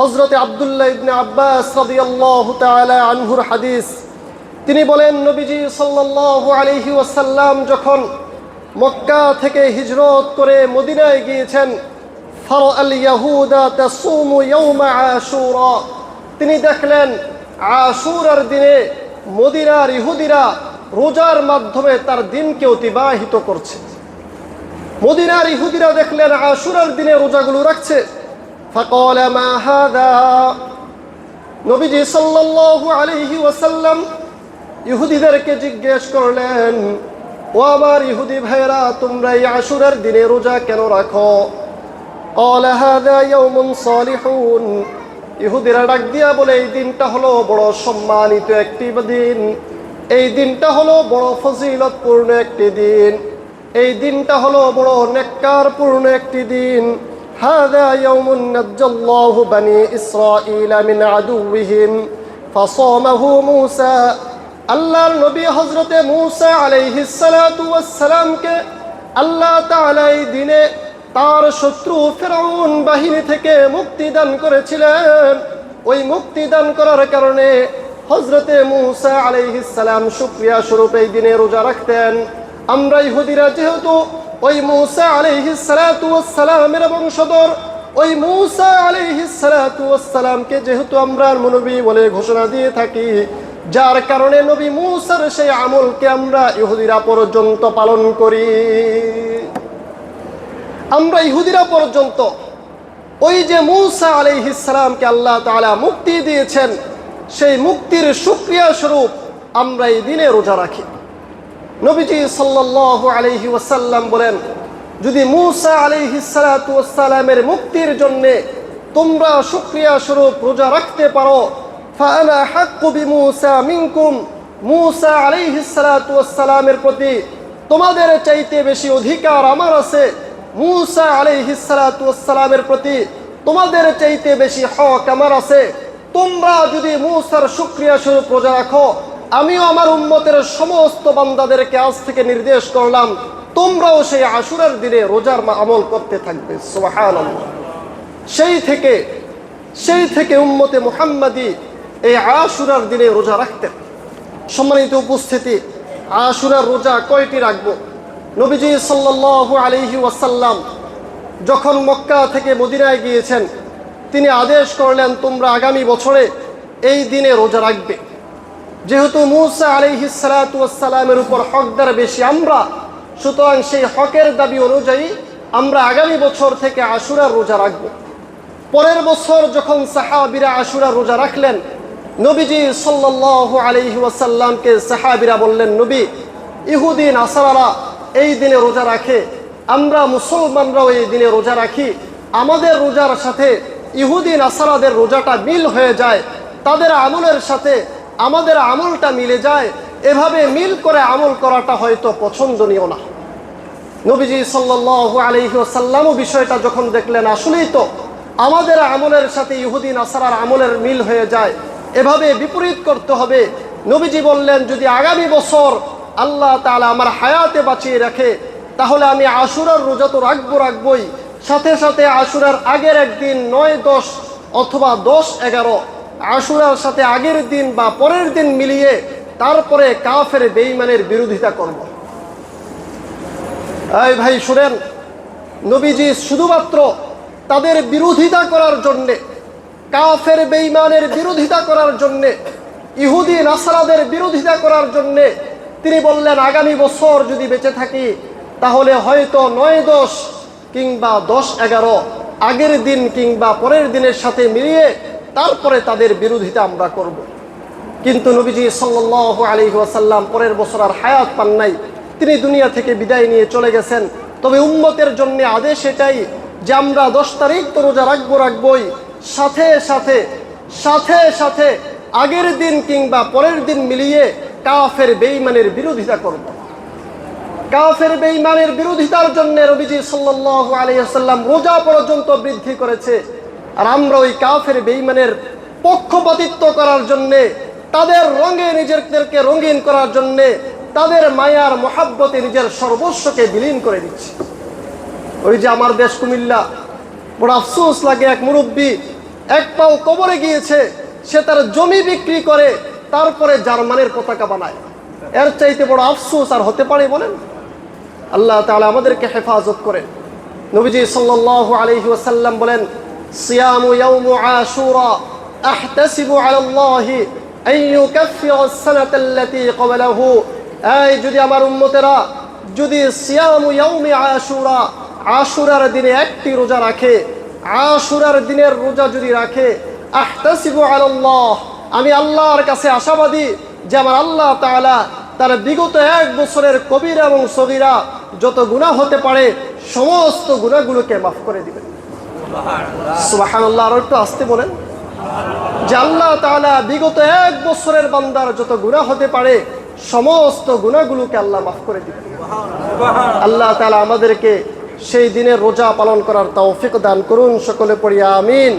হযরত আব্দুল্লাহ ইবনে আব্বাস রাদিয়াল্লাহু তাআলা আনহুর হাদিস, তিনি বলেন নবীজি সাল্লাল্লাহু আলাইহি ওয়াসাল্লাম যখন মক্কা থেকে হিজরত করে মদিনায় গিয়েছেন, ফারাআল ইয়াহুদা তাসুমু ইয়াউমা আশুরা, তিনি দেখলেন আশুরার দিনে মদিনার ইহুদিরা রোজার মাধ্যমে তার দিনকে অতিবাহিত করছে। মদিনার ইহুদিরা দেখলেন আশুরার দিনে রোজাগুলো রাখছে। ফাকালা মা হাদা, নবীজি সাল্লাল্লাহু আলাইহি ওয়াসাল্লাম ইহুদিদেরকে জিজ্ঞেস করলেন, ও আমার ইহুদি ভাইরা, তোমরা এই আশুরার দিনে রোজা কেন রাখো? ক্বালা হাদা ইয়াউমুন সালিহুন, ইহুদিরা ডাক দিয়া বলে, এই দিনটা হলো বড় সম্মানিত একটি দিন, এই দিনটা হলো বড় ফজিলতপূর্ণ একটি দিন, এই দিনটা হলো বড় নেককারপূর্ণ একটি দিন। হাদা ইয়াউমুন নাজ্জাল্লাহু বানি ইসরাঈলা মিন আদুওয়িহিম ফাসামাহু মূসা, আল্লাহর নবী হযরতে মূসা আলাইহিস সালাতু ওয়াস সালামকে আল্লাহ তাআলা এই দিনে তার শত্রু ফিরআউন বাহিনী থেকে মুক্তি দান করেছিলেন। ওই মুক্তি দান করার কারণে হযরতে মূসা আলাইহিস সালাম শুকরিয়া স্বরূপ এই দিনে রোজা রাখতেন। আমরা ইহুদিরা যেহেতু ওই মূসা আলাইহিস সালাতু ওয়াস সালামের বংশধর, ওই মূসা আলাইহিস সালাতু ওয়াস সালামকে যেহেতু আমরা নবী বলে ঘোষণা দিয়ে থাকি, যার কারণে নবী মূসার সেই আমলকে আমরা ইহুদিরা পর্যন্ত পালন করি। আমরা ইহুদিরা পর্যন্ত ওই যে মূসা আলাইহিস সালামকে আল্লাহ তাআলা মুক্তি দিয়েছেন, সেই মুক্তির শুকরিয়া স্বরূপ আমরা এই দিনে রোজা রাখি। নবীজি সাল্লাল্লাহু আলাইহি ওয়াসাল্লাম বলেন, যদি মূসা আলাইহিস সালাতু ওয়াস সালামের মুক্তির জন্য তোমরা শুকরিয়া স্বরূপ রোজা রাখতে পারো, ফাআনা হাক্কু বিমূসা মিনকুম, মূসা আলাইহিস সালাতু ওয়াস সালামের প্রতি তোমাদের চাইতে বেশি অধিকার আমার আছে, মূসা আলাইহিস সালাতু ওয়াস সালামের প্রতি তোমাদের চাইতে বেশি হক আমার আছে। তোমরা যদি মূসার শুকরিয়া স্বরূপ রোজা রাখো, আমিও আমার উম্মতের সমস্ত বান্দাদেরকে আজ থেকে নির্দেশ করলাম, তোমরাও সেই আশুরার দিনে রোজার আমল করতে থাকবে। সুবহানাল্লাহ। সেই থেকে উম্মতে মুহাম্মাদি এই আশুরার দিনে রোজা রাখতেন। সম্মানিত উপস্থিতি, আশুরার রোজা কয়টি রাখবো? নবীজি সাল্লাল্লাহু আলাইহি ওয়াসাল্লাম যখন মক্কা থেকে মদিনায় গিয়েছেন, তিনি আদেশ করলেন, তোমরা আগামী বছরে এই দিনে রোজা রাখবে। যেহেতু মূসা আলাইহিস সালাতু ওয়াস সালামের উপর হকদার বেশি আমরা, সুতরাং সেই হকের দাবি অনুযায়ী আমরা আগামী বছর থেকে আশুরার রোজা রাখব। পরের বছর যখন সাহাবীরা আশুরার রোজা রাখলেন, নবীজি সাল্লাল্লাহু আলাইহি ওয়াসাল্লামকে সাহাবীরা বললেন, নবী, ইহুদি নাসারারা এই দিনে রোজা রাখে, আমরা মুসলমানরাও এই দিনে রোজা রাখি, আমাদের রোজার সাথে ইহুদি নাসারাদের রোজাটা মিল হয়ে যায়, তাদের আমলের সাথে আমাদের আমলটা মিলে যায়, এভাবে মিল করে আমল করাটা হয়তো পছন্দনীয় না। নবীজি সাল্লাল্লাহু আলাইহি ওয়াসাল্লামও বিষয়টা যখন দেখলেন, আসলেই তো আমাদের আমলের সাথে ইহুদি নাসারার আমলের মিল হয়ে যায়, এভাবে বিপরীত করতে হবে। নবীজি বললেন, যদি আগামী বছর আল্লাহ তাআলা আমার হায়াতে বাঁচিয়ে রাখে, তাহলে আমি আশুরার রোজা তো রাখবই, সাথে সাথে আশুরার আগের একদিন 9-10 অথবা 10-11 আশুরার সাথে আগের দিন বা পরের দিন মিলিয়ে তারপরে কাফের বেঈমানের বিরোধিতা করব। এই ভাই শুনেন, নবীজি শুধুমাত্র তাদের বিরোধিতা করার জন্যে, কাফের বেঈমানের বিরোধিতা করার জন্যে, ইহুদি নাসারাদের বিরোধিতা করার জন্যে তিনি বললেন, আগামী বছর যদি বেঁচে থাকি তাহলে হয়তো 9-10 কিংবা 10-11 আগের দিন কিংবা পরের দিনের সাথে মিলিয়ে তারপরে তাদের বিরোধিতা আমরা করব। কিন্তু নবীজি সাল্লাল্লাহু আলাইহি ওয়াসাল্লাম পরের বছর আর হায়াত পান নাই, তিনি দুনিয়া থেকে বিদায় নিয়ে চলে গেছেন। তবে উম্মতের জন্য আদেশ এটাই যে আমরা 10 তারিখ তো রোজা রাখবই, সাথে সাথে আগের দিন কিংবা পরের দিন মিলিয়ে কাফের বেঈমানের বিরোধিতা করব। কাফের বেঈমানের বিরোধিতার জন্য নবীজি সাল্লাল্লাহু আলাইহি ওয়াসাল্লাম রোজা পর্যন্ত বৃদ্ধি করেছে। আর আমরা ওই কাফের বেঈমানের পক্ষপাতিত্ব করার জন্যে, তাদের রঙে নিজেদেরকে রঙিন করার জন্যে, তাদের মায়ার মহাব্বতে নিজের সর্বস্বকে বিলীন করে দিচ্ছি। ওই যে আমার দেশ কুমিল্লা, বড় আফসোস লাগে, এক মুরব্বী এক পাও কবরে গিয়েছে, সে তার জমি বিক্রি করে তারপরে জার্মানের পতাকা বানায়। এর চাইতে বড় আফসোস আর হতে পারে বলেন? আল্লাহ তাআলা আমাদেরকে হেফাজত করেন। নবীজি সাল্লাল্লাহু আলাইহি ওয়াসাল্লাম বলেন, সিয়ামু ইয়াউমু আশুরা আহতাসিবু আলাল্লাহি আন ইউকাফফিরা আস-সানাতা আল্লাতী ক্বাবলাহু। এই যদি আমার উম্মতেরা যদি সিয়ামু ইয়াউমি আশুরা, আশুরার দিনে একটি রোজা রাখে, আশুরার দিনের রোজা যদি রাখে, আহতাসিবু আলাল্লাহ, আমি আল্লাহর কাছে আশাবাদী যে আমার আল্লাহ তাআলা তার বিগত 1 বছরের কবিরা এবং সগীরা যত গুনাহ হতে পারে সমস্ত গুনাহগুলোকে মাফ করে দিবেন। সুবহানাল্লাহ। আর একটু আসতে বলেন যে আল্লাহ তাআলা বিগত 1 বছরের বান্দার যত গুনাহ হতে পারে সমস্ত গুনাহগুলোকে আল্লাহ মাফ করে দিবেন। আল্লাহ তাআলা আমাদেরকে সেই দিনের রোজা পালন করার তৌফিক দান করুন। সকলে পড়ি আমিন।